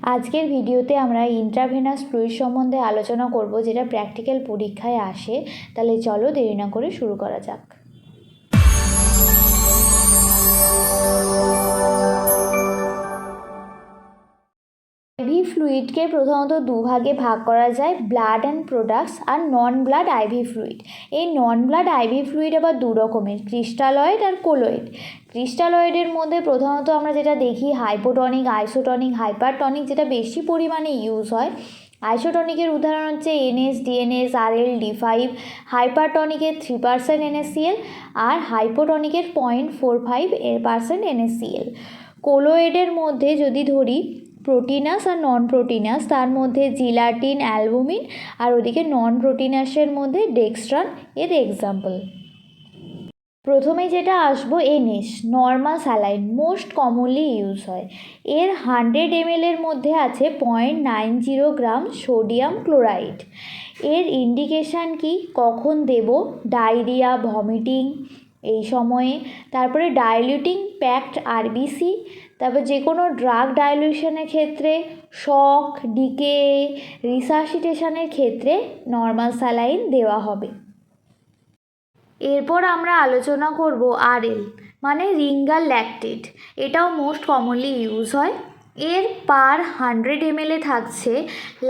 আজকের ভিডিওতে আমরা ইন্ট্রাভেনাস ফ্লুইড সম্বন্ধে আলোচনা করব, যেটা প্র্যাকটিক্যাল পরীক্ষায় আসে। তাহলে চলো দেরি না করে শুরু করা যাক। আইভি ফ্লুইডকে প্রথমত দুভাগে ভাগ করা যায়, ব্লাড অ্যান্ড প্রোডাক্টস আর নন ব্লাড আইভি ফ্লুইড। এই নন ব্লাড আইভি ফ্লুইড আবার দু রকমের, ক্রিস্টালয়েড আর কোলয়েড। ক্রিস্টালয়েডের মধ্যে প্রথমত আমরা যেটা দেখি হাইপোটনিক, আইসোটনিক, হাইপারটনিক, যেটা বেশি পরিমাণে ইউজ হয়। আইসোটনিকের উদাহরণ হচ্ছে NH, DNS, RL, D5। হাইপারটনিকের 3% NaCl আর হাইপোটনিকের 0.45% NaCl। কোলোয়েডের মধ্যে যদি ধরি প্রোটিনাস আর নন প্রোটিনাস, তার মধ্যে জিলাটিন, অ্যালবুমিন, আর ওদিকে নন প্রোটিনাসের মধ্যে ডেক্সট্রান এর এক্সাম্পল। প্রথমে যেটা আসবো NH, normal saline, most commonly use হয়। এর 100 ml এর মধ্যে আছে 0.90 গ্রাম সোডিয়াম ক্লোরাইড। এর ইন্ডিকেশান কি, কখন দেব, ডায়রিয়া, ভমিটিং এই সময়ে, তারপরে ডাইলিউটিং প্যাকড RBC, তারপর যে কোনো ড্রাগ ডাইলিউশনের ক্ষেত্রে, শক, ডিকে, রিসাসিটেশনের ক্ষেত্রে নর্মাল স্যালাইন দেওয়া হবে। এরপর আমরা আলোচনা করব RL, মানে রিঙ্গার ল্যাকটেট। এটাও মোস্ট কমনলি ইউজ হয়। এর পার 100 ml থাকছে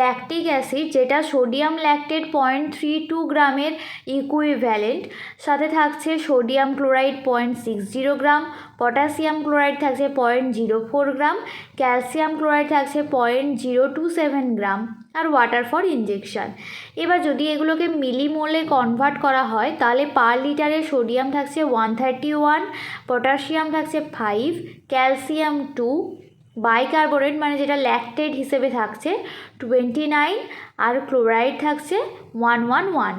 ল্যাকটিক অ্যাসিড, যেটা সোডিয়াম ল্যাকটেট 0.32 গ্রামের ইকুইভ্যালেন্ট। সাথে থাকছে সোডিয়াম ক্লোরাইড 0.60 গ্রাম, পটাশিয়াম ক্লোরাইড থাকছে 0.04 গ্রাম, ক্যালসিয়াম ক্লোরাইড থাকছে 0.027 গ্রাম, আর ওয়াটার ফর ইনজেকশান। এবার যদি এগুলোকে মিলিমোলে কনভার্ট করা হয়, তাহলে পার লিটারে সোডিয়াম থাকছে 131, পটাশিয়াম থাকছে 5, ক্যালসিয়াম 2, বাইকার্বনেট মানে যেটা ল্যাকটেট হিসেবে থাকছে 29, আর ক্লোরাইড থাকছে 111।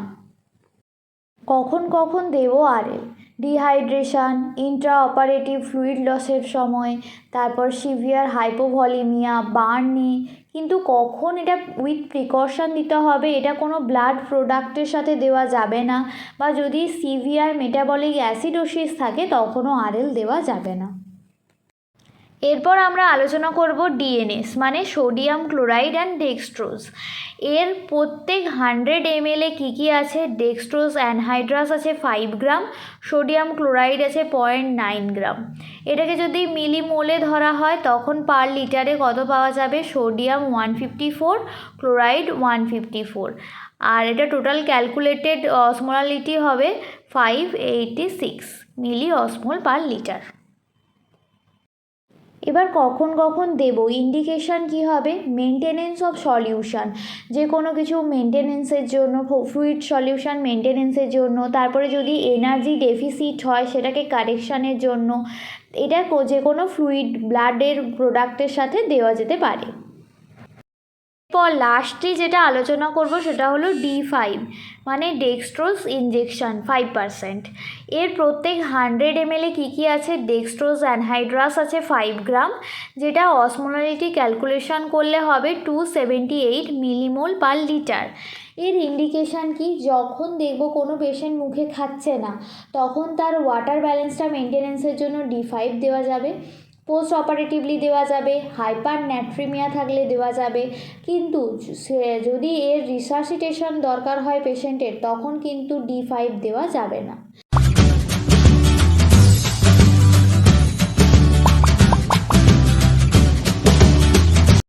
কখন কখন দেবো RL? Dehydration, Intra operative fluid লসের সময়, তারপর সিভিয়ার হাইপোভলিমিয়া, বার্নে। কিন্তু কখন এটা উইথ প্রিকশন দিতে হবে, এটা কোনো ব্লাড প্রোডাক্টের সাথে দেওয়া যাবে না, বা যদি সিভিয়ার মেটাবলিক অ্যাসিডোসিস থাকে তখনও RL দেওয়া যাবে না। এরপর আমরা আলোচনা করব DNS, মানে সোডিয়াম ক্লোরাইড অ্যান্ড ডেক্সট্রোজ। এর প্রত্যেক 100 ml কী কী আছে, ডেক্সট্রোজ অ্যানহাইড্রাস আছে 5 গ্রাম, সোডিয়াম ক্লোরাইড আছে 0.9 গ্রাম। এটাকে যদি মিলিমোলে ধরা হয় তখন পার লিটারে কত পাওয়া যাবে, সোডিয়াম 154, ক্লোরাইড 154, আর এটা টোটাল ক্যালকুলেটেড অসমোলারিটি হবে 586 মিলি অসমোল পার লিটার। এবার কখন কখন দেব, ইন্ডিকেশান কি হবে, মেনটেনেন্স অফ সলিউশন, যে কোনো কিছু মেনটেনেন্সের জন্য, ফ্লুইড সলিউশন মেনটেনেন্সের জন্য, তারপরে যদি এনার্জি ডেফিসিট হয় সেটাকে কারেকশানের জন্য, এটা যে কোনো ফ্লুইড ব্লাডের প্রোডাক্টের সাথে দেওয়া যেতে পারে। এরপর লাস্টে যেটা আলোচনা করব সেটা হলো D5, মানে ডেক্সট্রোজ ইনজেকশন 5%। এর প্রত্যেক 100 ml কী কী আছে, ডেক্সট্রোজ অ্যানহাইড্রাস আছে 5 গ্রাম, যেটা অসমোলারিটি ক্যালকুলেশন করলে হবে 278 মিলিমোল পার লিটার। এর ইন্ডিকেশান কি, যখন দেখব কোনো পেশেন্ট মুখে খাচ্ছে না তখন তার ওয়াটার ব্যালেন্সটা মেনটেনেন্সের জন্য D5 দেওয়া যাবে, পোস্ট অপারেটিভলি দেওয়া যাবে, হাইপার ন্যাট্রিমিয়া থাকলে দেওয়া যাবে। কিন্তু যদি এর রিসাসিটেশন দরকার হয় পেশেন্টের, তখন কিন্তু D5 দেওয়া যাবে না।